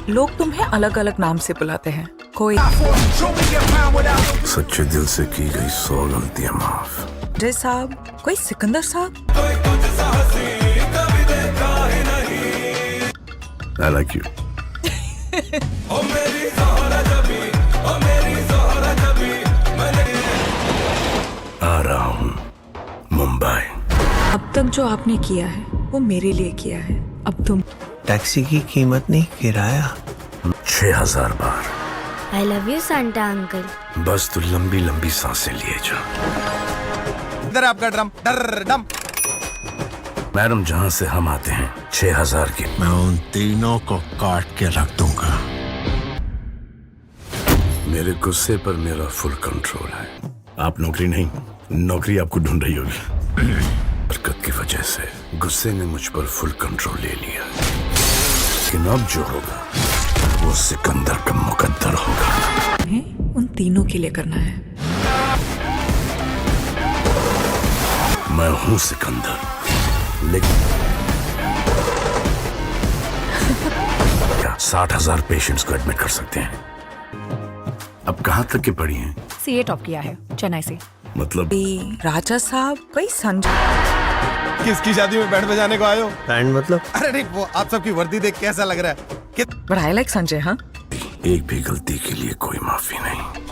लोग तुम्हें अलग अलग नाम से बुलाते हैं। कोई सच्चे दिल से की गई 100 गलतियां माफ। जय साहब, कोई सिकंदर साहब। I like you. आ रहा हूँ मुंबई। अब तक जो आपने किया है वो मेरे लिए किया है। अब तुम टैक्सी की कीमत नहीं, किराया। 6000 बार। I love you Santa uncle. बस तू लंबी लंबी सांसें लिए जा। इधर आपका ड्रम डर डम। मैडम, जहाँ से हम आते हैं 6000 की। मैं उन तीनों को काट के रख दूंगा। मेरे गुस्से पर मेरा फुल कंट्रोल है। आप नौकरी नहीं, नौकरी आपको ढूंढ रही होगी। हरकत की वजह से गुस्से ने मुझ पर फुल कंट्रोल ले लिया। लेकिन अब जो होगा वो सिकंदर का मुकद्दर होगा। तुम्हें उन तीनों के लिए करना है। मैं हूँ सिकंदर, लेकिन 60,000 पेशेंट्स को एडमिट कर सकते हैं। अब कहाँ तक की पढ़ी हैं? सीए टॉप किया है चेन्नई से। मतलब राजा साहब, कोई संजय। किसकी शादी में बैंड बजाने को आए हो? बैंड मतलब? अरे नहीं, वो आप सबकी वर्दी देख के ऐसा लग रहा है कि बट आई लाइक संजय। हाँ, एक भी गलती के लिए कोई माफी नहीं।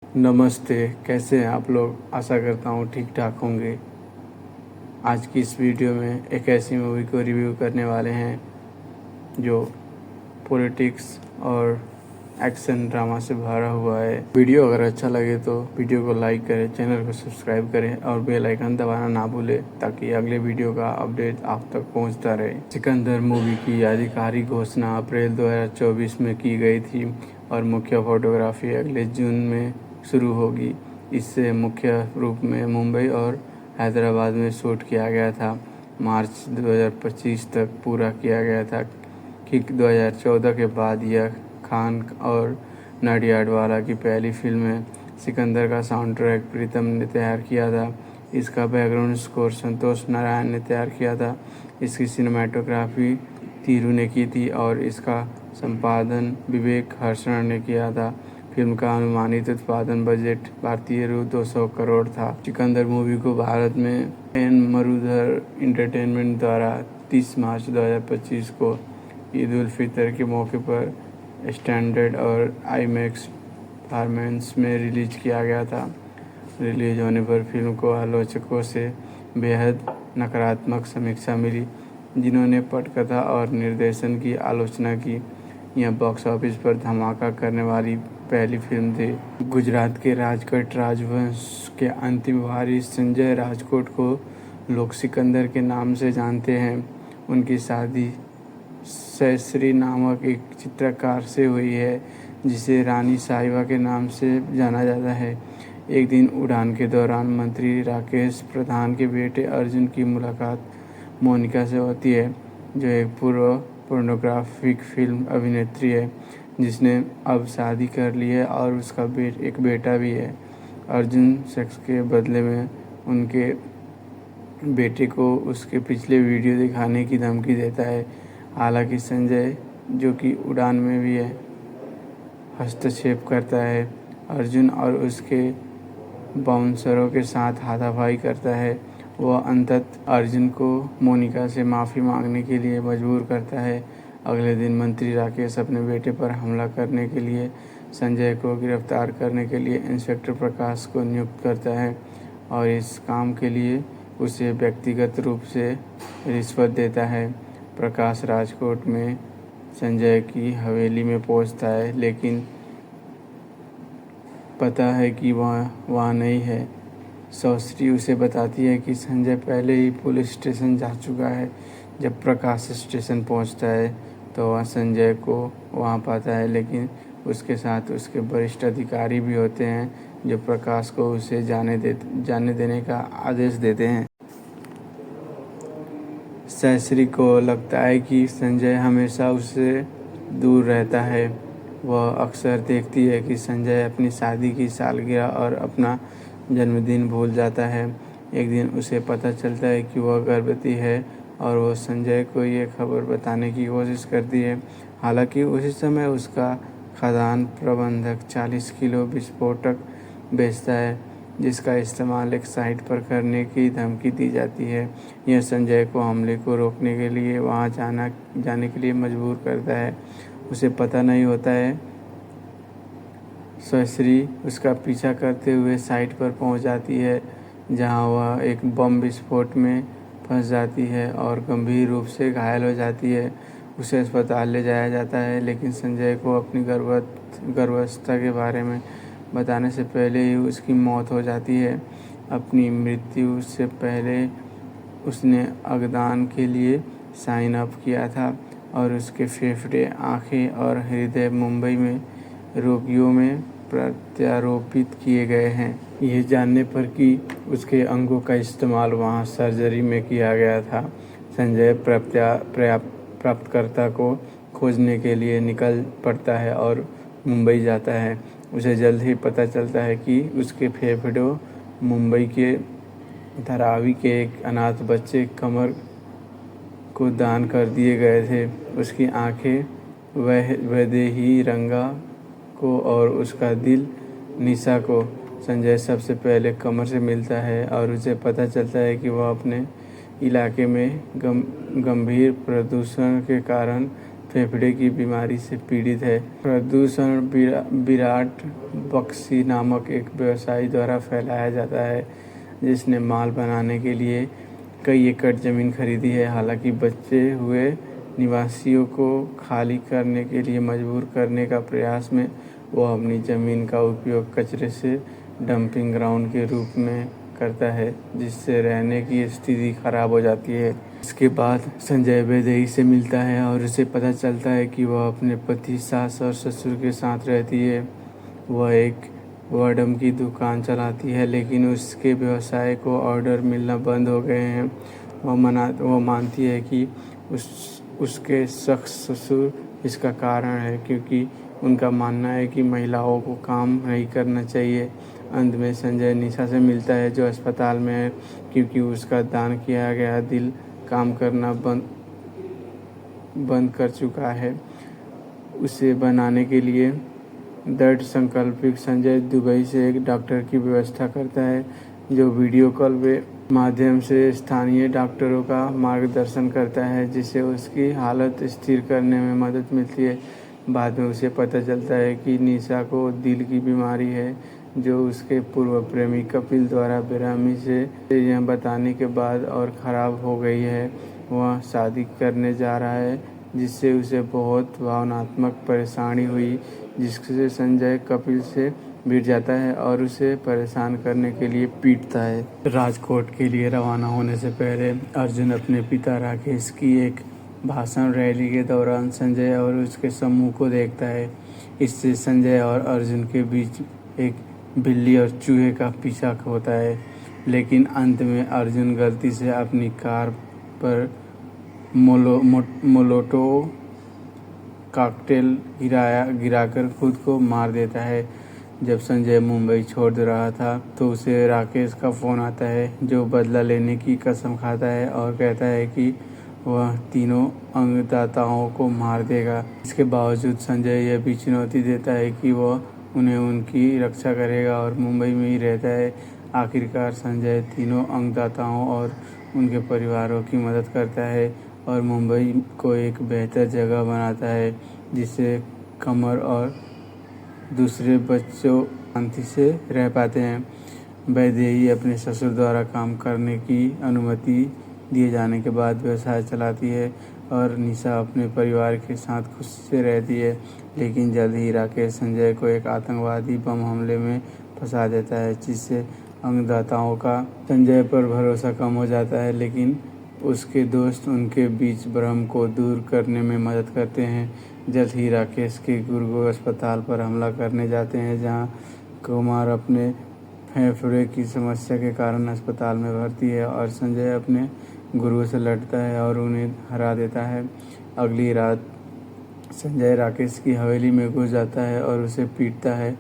नमस्ते, कैसे हैं आप लोग? आशा करता हूँ ठीक ठाक होंगे। आज की इस वीडियो में एक ऐसी मूवी को रिव्यू करने वाले हैं जो पॉलिटिक्स और एक्शन ड्रामा से भरा हुआ है। वीडियो अगर अच्छा लगे तो वीडियो को लाइक करें, चैनल को सब्सक्राइब करें और बेल आइकन दबाना ना भूलें ताकि अगले वीडियो का अपडेट आप तक पहुंचता रहे। सिकंदर मूवी की आधिकारिक घोषणा अप्रैल 2024 में की गई थी और मुख्य फोटोग्राफी अगले जून में शुरू होगी। इससे मुख्य रूप में मुंबई और हैदराबाद में शूट किया गया था। मार्च 2025 तक पूरा किया गया था। किक 2014 के बाद यह खान और नडियाडवाला की पहली फिल्म है। सिकंदर का साउंड ट्रैक प्रीतम ने तैयार किया था। इसका बैकग्राउंड स्कोर संतोष नारायण ने तैयार किया था। इसकी सिनेमाटोग्राफी तीरू ने की थी और इसका संपादन विवेक हर्षण ने किया था। फिल्म का अनुमानित उत्पादन बजट भारतीय रु 200 करोड़ था। सिकंदर मूवी को भारत में एन मरुधर एंटरटेनमेंट द्वारा 30 मार्च 2025 को ईद उल फितर के मौके पर स्टैंडर्ड और आईमैक्स फॉर्मेट्स में रिलीज किया गया था। रिलीज होने पर फिल्म को आलोचकों से बेहद नकारात्मक समीक्षा मिली, जिन्होंने पटकथा और निर्देशन की आलोचना की। यह बॉक्स ऑफिस पर धमाका करने वाली पहली फिल्म थी। गुजरात के राजकोट राजवंश के अंतिम वारिस संजय राजकोट को लोग सिकंदर के नाम से जानते हैं। उनकी शादी सयश्री नामक एक चित्रकार से हुई है, जिसे रानी साहिबा के नाम से जाना जाता है। एक दिन उड़ान के दौरान मंत्री राकेश प्रधान के बेटे अर्जुन की मुलाकात मोनिका से होती है, जो एक पूर्व पोर्नोग्राफिक फिल्म अभिनेत्री है जिसने अब शादी कर ली है और उसका एक बेटा भी है। अर्जुन सेक्स के बदले में उनके बेटे को उसके पिछले वीडियो दिखाने की धमकी देता है। हालांकि संजय, जो कि उड़ान में भी है, हस्तक्षेप करता है। अर्जुन और उसके बाउंसरों के साथ हाथापाई करता है। वह अंततः अर्जुन को मोनिका से माफ़ी मांगने के लिए मजबूर करता है। अगले दिन मंत्री राकेश अपने बेटे पर हमला करने के लिए संजय को गिरफ्तार करने के लिए इंस्पेक्टर प्रकाश को नियुक्त करता है और इस काम के लिए उसे व्यक्तिगत रूप से रिश्वत देता है। प्रकाश राजकोट में संजय की हवेली में पहुंचता है, लेकिन पता है कि वहाँ नहीं है। सौश्री उसे बताती है कि संजय पहले ही पुलिस स्टेशन जा चुका है। जब प्रकाश स्टेशन पहुंचता है तो वह संजय को वहाँ पाता है, लेकिन उसके साथ उसके वरिष्ठ अधिकारी भी होते हैं जो प्रकाश को उसे जाने देने का आदेश देते हैं। सौश्री को लगता है कि संजय हमेशा उससे दूर रहता है। वह अक्सर देखती है कि संजय अपनी शादी की सालगिरह और अपना जन्मदिन भूल जाता है। एक दिन उसे पता चलता है कि वह गर्भवती है और वह संजय को ये खबर बताने की कोशिश करती है। हालांकि उसी समय उसका खदान प्रबंधक 40 किलो विस्फोटक बेचता है, जिसका इस्तेमाल एक साइट पर करने की धमकी दी जाती है। यह संजय को हमले को रोकने के लिए वहां जाने के लिए मजबूर करता है। उसे पता नहीं होता है। सौश्री उसका पीछा करते हुए साइट पर पहुंच जाती है, जहां वह एक बम विस्फोट में फंस जाती है और गंभीर रूप से घायल हो जाती है। उसे अस्पताल ले जाया जाता है, लेकिन संजय को अपनी गर्भावस्था के बारे में बताने से पहले ही उसकी मौत हो जाती है। अपनी मृत्यु से पहले उसने अंगदान के लिए साइन अप किया था और उसके फेफड़े, आँखें और हृदय मुंबई में रोगियों में प्रत्यारोपित किए गए हैं। ये जानने पर कि उसके अंगों का इस्तेमाल वहाँ सर्जरी में किया गया था, संजय प्राप्तकर्ता को खोजने के लिए निकल पड़ता है और मुंबई जाता है। उसे जल्द ही पता चलता है कि उसके फेफड़े मुंबई के धारावी के एक अनाथ बच्चे कमर को दान कर दिए गए थे। उसकी आंखें वैदेही रंगा को और उसका दिल निशा को। संजय सबसे पहले कमर से मिलता है और उसे पता चलता है कि वह अपने इलाके में गंभीर प्रदूषण के कारण फेफड़े की बीमारी से पीड़ित है। प्रदूषण विराट बक्सी नामक एक व्यवसायी द्वारा फैलाया जाता है, जिसने माल बनाने के लिए कई एकड़ ज़मीन खरीदी है। हालांकि बचे हुए निवासियों को खाली करने के लिए मजबूर करने का प्रयास में वह अपनी ज़मीन का उपयोग कचरे से डंपिंग ग्राउंड के रूप में करता है, जिससे रहने की स्थिति खराब हो जाती है। इसके बाद संजय वैदेही से मिलता है और उसे पता चलता है कि वह अपने पति, सास और ससुर के साथ रहती है। वह एक वडम की दुकान चलाती है, लेकिन उसके व्यवसाय को ऑर्डर मिलना बंद हो गए हैं। वह मानती है कि उसके शख्स ससुर इसका कारण है, क्योंकि उनका मानना है कि महिलाओं को काम नहीं करना चाहिए। अंत में संजय निशा से मिलता है, जो अस्पताल में है क्योंकि उसका दान किया गया दिल काम करना बंद कर चुका है। उसे बनाने के लिए दृढ़ संकल्पित संजय दुबई से एक डॉक्टर की व्यवस्था करता है, जो वीडियो कॉल के माध्यम से स्थानीय डॉक्टरों का मार्गदर्शन करता है, जिससे उसकी हालत स्थिर करने में मदद मिलती है। बाद में उसे पता चलता है कि निशा को दिल की बीमारी है, जो उसके पूर्व प्रेमी कपिल द्वारा बेरहमी से यह बताने के बाद और ख़राब हो गई है। वह शादी करने जा रहा है, जिससे उसे बहुत भावनात्मक परेशानी हुई, जिससे संजय कपिल से भिड़ जाता है और उसे परेशान करने के लिए पीटता है। राजकोट के लिए रवाना होने से पहले अर्जुन अपने पिता राकेश की एक भाषण रैली के दौरान संजय और उसके समूह को देखता है। इससे संजय और अर्जुन के बीच एक बिल्ली और चूहे का पीछा होता है, लेकिन अंत में अर्जुन गलती से अपनी कार पर मोलोटोव कॉकटेल गिराकर खुद को मार देता है। जब संजय मुंबई छोड़ रहा था तो उसे राकेश का फ़ोन आता है, जो बदला लेने की कसम खाता है और कहता है कि वह तीनों अंगदाताओं को मार देगा। इसके बावजूद संजय यह भी चुनौती देता है कि वह उनकी रक्षा करेगा और मुंबई में ही रहता है। आखिरकार संजय तीनों अंगदाताओं और उनके परिवारों की मदद करता है और मुंबई को एक बेहतर जगह बनाता है, जिससे कमर और दूसरे बच्चों शांति से रह पाते हैं। वैदेही अपने ससुर द्वारा काम करने की अनुमति दिए जाने के बाद व्यवसाय चलाती है और निशा अपने परिवार के साथ खुशी से रहती है, लेकिन जल्द ही राकेश संजय को एक आतंकवादी बम हमले में फंसा देता है, जिससे अंगदाताओं का संजय पर भरोसा कम हो जाता है। लेकिन उसके दोस्त उनके बीच भ्रम को दूर करने में मदद करते हैं। जल्द ही राकेश के गुर्गो अस्पताल पर हमला करने जाते हैं, जहां कुमार अपने फेफड़े की समस्या के कारण अस्पताल में भर्ती है और संजय अपने गुरु से लड़ता है और उन्हें हरा देता है। अगली रात संजय राकेश की हवेली में घुस जाता है और उसे पीटता है।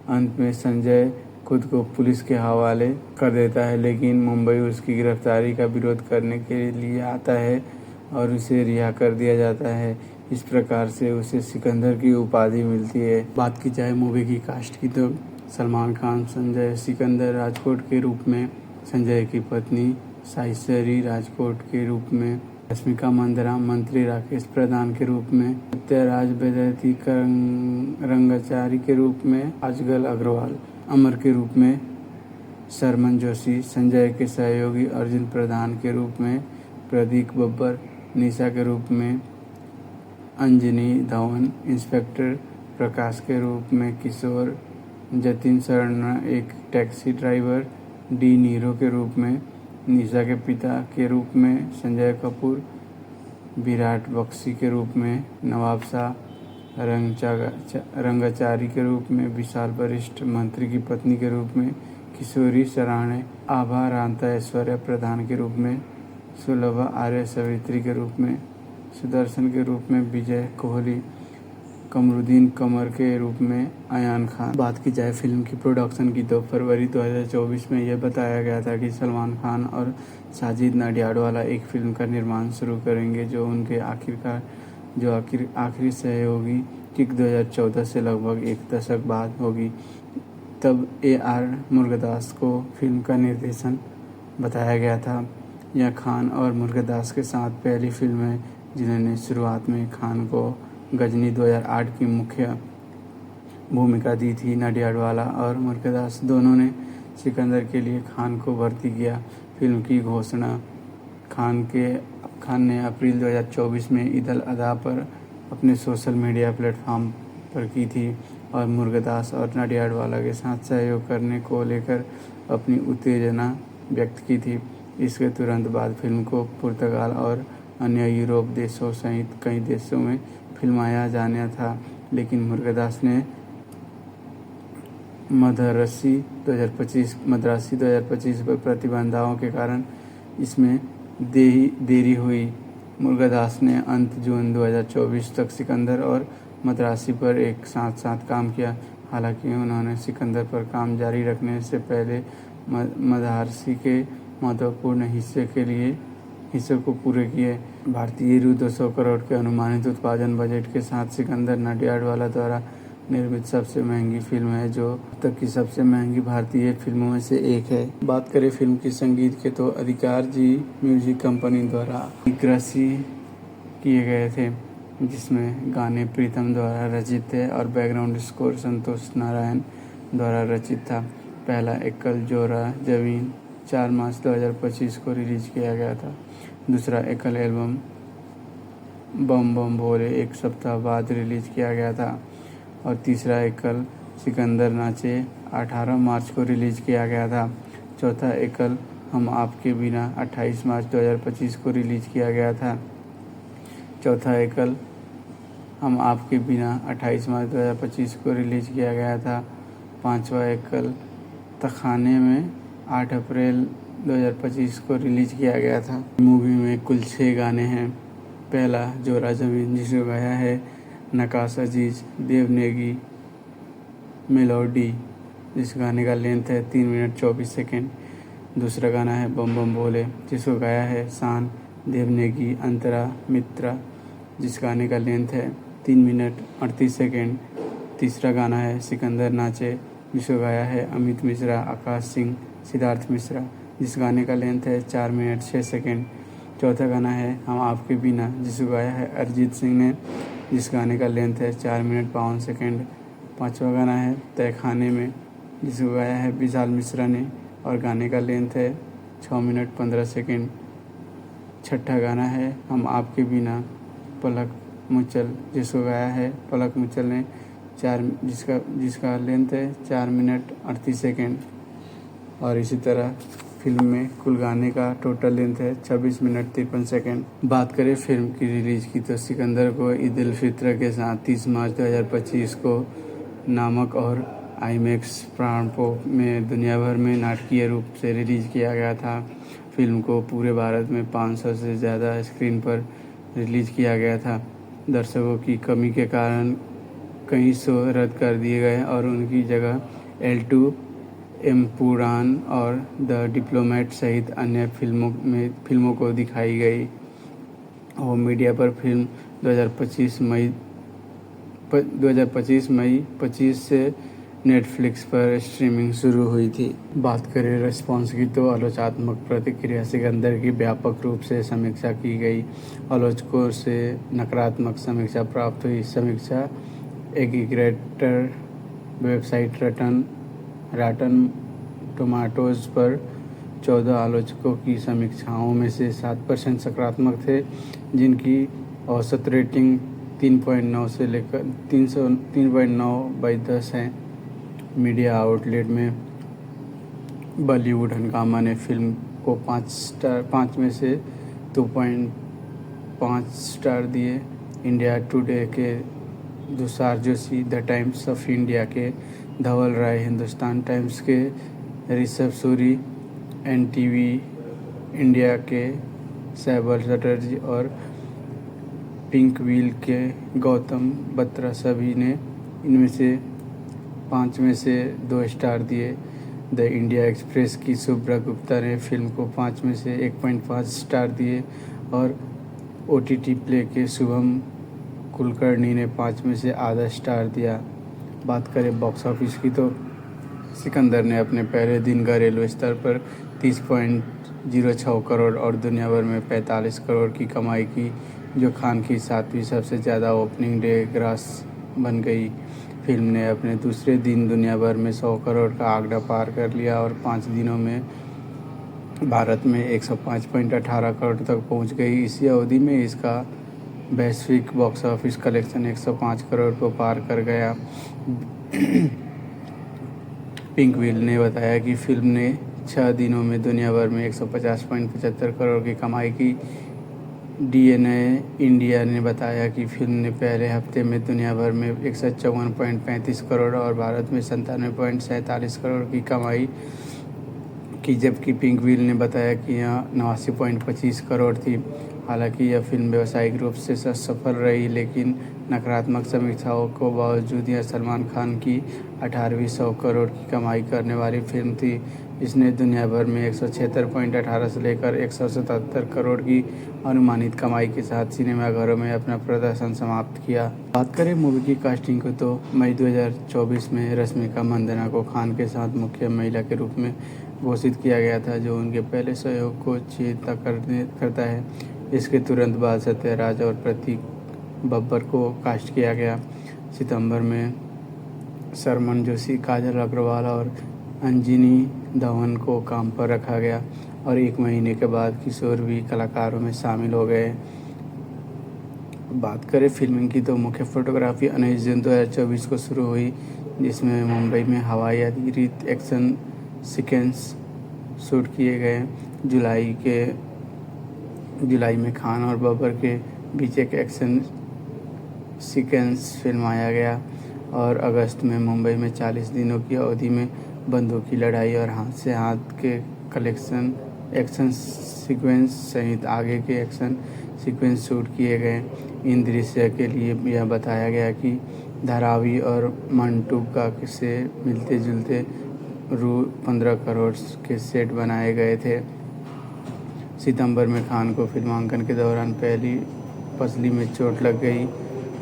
अंत में संजय खुद को पुलिस के हवाले कर देता है, लेकिन मुंबई उसकी गिरफ्तारी का विरोध करने के लिए आता है और उसे रिहा कर दिया जाता है। इस प्रकार से उसे सिकंदर की उपाधि मिलती है। बात की जाए मूवी की कास्ट की तो सलमान खान संजय सिकंदर राजकोट के रूप में, संजय की पत्नी साइसरी राजकोट के रूप में, रश्मिका मंदरा मंत्री राकेश प्रधान के रूप में, सत्यराज बेदर्ती रंगाचारी के रूप में, अजगल अग्रवाल अमर के रूप में, शर्मन जोशी संजय के सहयोगी अर्जुन प्रधान के रूप में, प्रदीप बब्बर निशा के रूप में, अंजनी धवन इंस्पेक्टर प्रकाश के रूप में, किशोर जतिन शर्मा एक टैक्सी ड्राइवर, डी नीरो के रूप में, निशा के पिता के रूप में संजय कपूर, विराट बख्शी के रूप में नवाब शाह, रंगाचारी के रूप में विशाल वरिष्ठ मंत्री की पत्नी के रूप में किशोरी सराणे, आभा रांता ऐश्वर्या प्रधान के रूप में, सुलभा आर्य सावित्री के रूप में, सुदर्शन के रूप में विजय कोहली, कमरुद्दीन कमर के रूप में अयान खान। बात की जाए फिल्म की प्रोडक्शन की तो फरवरी 2024 में यह बताया गया था कि सलमान खान और साजिद नडियाडवाला एक फिल्म का निर्माण शुरू करेंगे, जो उनके आखिरी सहयोगी किक 2014 से लगभग एक दशक बाद होगी। तब AR मुरुगदास को फिल्म का निर्देशन बताया गया था। यह खान और मुरुगदास के साथ पहली फिल्म है जिन्होंने शुरुआत में खान को गजनी 2008 की मुख्य भूमिका दी थी। नडियाडवाला और मुरुगदास दोनों ने सिकंदर के लिए खान को भर्ती किया। फिल्म की घोषणा खान ने अप्रैल 2024 में ईद अल अधा पर अपने सोशल मीडिया प्लेटफॉर्म पर की थी और मुरुगदास और नडियाडवाला के साथ सहयोग करने को लेकर अपनी उत्तेजना व्यक्त की थी। इसके तुरंत बाद फिल्म को पुर्तगाल और अन्य यूरोप देशों सहित कई देशों में फिल्माया जाना था, लेकिन मुरुगदास ने मदरासी 2025 पर प्रतिबंधों के कारण इसमें देरी हुई। मुरुगदास ने अंत जून 2024 तक सिकंदर और मदरासी पर एक साथ काम किया। हालांकि उन्होंने सिकंदर पर काम जारी रखने से पहले मदरासी के महत्वपूर्ण हिस्सों को पूरे किए। भारतीय रु 200 करोड़ के अनुमानित उत्पादन बजट के साथ सिकंदर नडियाडवाला द्वारा निर्मित सबसे महंगी फिल्म है, जो अब तक की सबसे महंगी भारतीय फिल्मों में से एक है। बात करें फिल्म की संगीत के तो अधिकार जी म्यूजिक कंपनी द्वारा दिग्दर्शित किए गए थे, जिसमें गाने प्रीतम द्वारा रचित थे और बैकग्राउंड स्कोर संतोष नारायण द्वारा रचित था। पहला एकल जोरा जमीन 4 मार्च 2025 को रिलीज किया गया था। दूसरा एकल एल्बम बम बम भोले एक सप्ताह बाद रिलीज किया गया था और तीसरा एकल सिकंदर नाचे 18 मार्च को रिलीज किया गया था। चौथा एकल हम आपके बिना 28 मार्च 2025 को रिलीज किया गया था। चौथा एकल हम आपके बिना 28 मार्च 2025 को रिलीज किया गया था। पांचवा एकल तखाने में 8 अप्रैल 2025 को रिलीज किया गया था। मूवी में कुल 6 गाने हैं। पहला जोरा जमीन, जिसको गाया है नकाश अजीज देवनेगी मेलोडी, जिस गाने का लेंथ है 3 मिनट 24 सेकेंड। दूसरा गाना है बम बम भोले, जिसको गाया है शान देवनेगी अंतरा मित्रा, जिस गाने का लेंथ है 3 मिनट 38 सेकेंड। तीसरा गाना है सिकंदर नाचे, जिसको गाया है अमित मिश्रा, आकाश सिंह, सिद्धार्थ मिश्रा, जिस गाने का लेंथ है 4 मिनट 6 सेकेंड। चौथा गाना है हम आपके बिना, जिसको गाया है अरिजीत सिंह ने, जिस गाने का लेंथ है 4 मिनट 52 सेकेंड। पांचवा गाना है तहखाने में, जिसको गाया है विशाल मिश्रा ने और गाने का लेंथ है 6 मिनट 15 सेकेंड। छठा गाना है हम आपके बिना, पलक मुचल, जिसको गाया है पलक मुचल ने जिसका लेंथ है 4 मिनट 38 सेकेंड। और इसी तरह फिल्म में कुल गाने का टोटल लेंथ है 26 मिनट 53 सेकेंड। बात करें फिल्म की रिलीज की तो सिकंदर को ईद उल फित्र के साथ 30 मार्च 2025 को नामक और आईमैक्स प्रारूपों में दुनिया भर में नाटकीय रूप से रिलीज किया गया था। फिल्म को पूरे भारत में 500 से ज़्यादा स्क्रीन पर रिलीज किया गया था। दर्शकों की कमी के कारण कई शो रद्द कर दिए गए और उनकी जगह L2, एम्पुरान और द डिप्लोमेट सहित अन्य फिल्मों को दिखाई गई। और मीडिया पर फिल्म 2025 मई 25 से नेटफ्लिक्स पर स्ट्रीमिंग शुरू हुई थी। बात करें रिस्पॉन्स की तो आलोचनात्मक प्रतिक्रिया सिकंदर की व्यापक रूप से समीक्षा की गई। आलोचकों से नकारात्मक समीक्षा प्राप्त हुई। समीक्षा एग्रीगेटर वेबसाइट रॉटन टोमाटोज पर 14 आलोचकों की समीक्षाओं में से 7% सकारात्मक थे, जिनकी औसत रेटिंग 3.9 से लेकर 3.9/10 है। मीडिया आउटलेट में बॉलीवुड हंगामा ने फिल्म को 5 में से 2.5 स्टार दिए। इंडिया टुडे के Tushar Joshi, the times of India के धवल राय, हिंदुस्तान टाइम्स के ऋषभ सूरी, NTV इंडिया के सैबल चटर्जी और पिंक व्हील के गौतम बत्रा सभी ने इनमें से 5 में से 2 स्टार दिए। द इंडिया एक्सप्रेस की शुभ्रा गुप्ता ने फिल्म को 5 में से 1.5 स्टार दिए और OTT प्ले के शुभम कुलकर्णी ने 5 में से आधा स्टार दिया। बात करें बॉक्स ऑफिस की तो सिकंदर ने अपने पहले दिन घरेलू स्तर पर 30.06 करोड़ और दुनिया भर में 45 करोड़ की कमाई की, जो खान की 7वीं सबसे ज़्यादा ओपनिंग डे ग्रास बन गई। फिल्म ने अपने दूसरे दिन दुनिया भर में 100 करोड़ का आंकड़ा पार कर लिया और 5 दिनों में भारत में 105.18 करोड़ तक पहुंच गई। इसी अवधि में इसका वैश्विक बॉक्स ऑफिस कलेक्शन 105 करोड़ को पार कर गया। पिंक व्हील ने बताया कि फिल्म ने 6 दिनों में दुनिया भर में 150.75 करोड़ की कमाई की। DNA इंडिया ने बताया कि फिल्म ने पहले हफ्ते में दुनिया भर में 154.35 करोड़ और भारत में 97.47 करोड़ की कमाई की, जबकि पिंक व्हील ने बताया कि यह 89.25 करोड़ थी। हालांकि यह फिल्म व्यावसायिक रूप से सफल रही, लेकिन नकारात्मक समीक्षाओं के बावजूद यह सलमान खान की 18वीं 100 करोड़ की कमाई करने वाली फिल्म थी। इसने दुनिया भर में 176.18 से लेकर 177 करोड़ की अनुमानित कमाई के साथ सिनेमाघरों में अपना प्रदर्शन समाप्त किया। बात करें मूवी की कास्टिंग को तो मई 2024 में रश्मिका मंदाना को खान के साथ मुख्य महिला के रूप में घोषित किया गया था, जो उनके पहले सहयोग को चेता करता है। इसके तुरंत बाद सत्यराज और प्रतीक बब्बर को कास्ट किया गया। सितंबर में शर्मन जोशी, काजल अग्रवाल और अंजनी धवन को काम पर रखा गया और 1 महीने के बाद किशोर भी कलाकारों में शामिल हो गए। बात करें फिल्मिंग की तो मुख्य फोटोग्राफी 19 जून 2024 को शुरू हुई, जिसमें मुंबई में हवाई आधारित एक्शन सीक्वेंस शूट किए गए। जुलाई में खान और बब्बर के बीच एक एक्शन सीक्वेंस फिल्माया गया और अगस्त में मुंबई में 40 दिनों की अवधि में बंदूक की लड़ाई और हाथ से हाथ के एक्शन सीक्वेंस सहित आगे के एक्शन सीक्वेंस शूट किए गए। इन दृश्य के लिए यह बताया गया कि धारावी और मंटूका से मिलते जुलते रू 15 करोड़ के सेट बनाए गए थे। सितंबर में खान को फिल्मांकन के दौरान पहली पसली में चोट लग गई।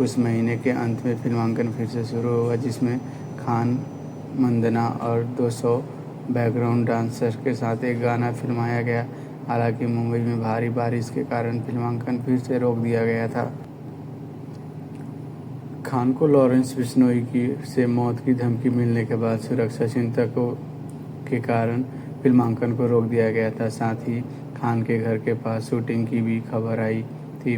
उस महीने के अंत में फिल्मांकन फिर से शुरू हुआ, जिसमें खान, मंदाना और 200 बैकग्राउंड डांसर्स के साथ एक गाना फिल्माया गया। हालांकि मुंबई में भारी बारिश के कारण फिल्मांकन फिर से रोक दिया गया था। खान को लॉरेंस बिश्नोई से मौत की धमकी मिलने के बाद सुरक्षा चिंतकों के कारण फिल्मांकन को रोक दिया गया था। साथ ही खान के घर के पास शूटिंग की भी खबर आई थी।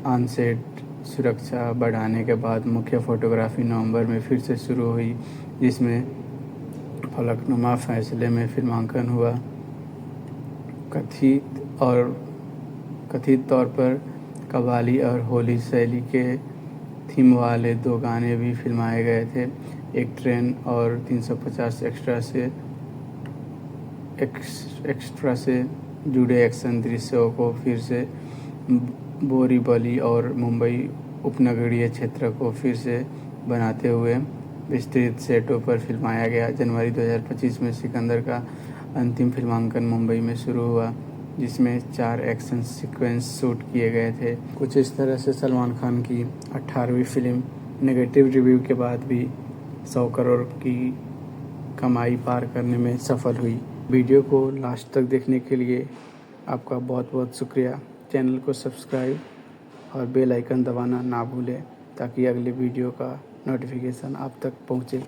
ऑन सेट सुरक्षा बढ़ाने के बाद मुख्य फोटोग्राफी नवंबर में फिर से शुरू हुई, जिसमें फलकनुमा फैसले में फिल्मांकन हुआ। कथित तौर पर कव्वाली और होली शैली के थीम वाले 2 गाने भी फिल्माए गए थे। एक ट्रेन और 350 एक्स्ट्रा से जुड़े एक्शन दृश्यों को फिर से बोरीवली और मुंबई उपनगरीय क्षेत्र को फिर से बनाते हुए विस्तृत सेटों पर फिल्माया गया। जनवरी 2025 में सिकंदर का अंतिम फिल्मांकन मुंबई में शुरू हुआ, जिसमें 4 एक्शन सीक्वेंस शूट किए गए थे। कुछ इस तरह से सलमान खान की 18वीं फिल्म नेगेटिव रिव्यू के बाद भी 100 करोड़ की कमाई पार करने में सफल हुई। वीडियो को लास्ट तक देखने के लिए आपका बहुत बहुत शुक्रिया। चैनल को सब्सक्राइब और बेल आइकन दबाना ना भूलें, ताकि अगले वीडियो का नोटिफिकेशन आप तक पहुँचे।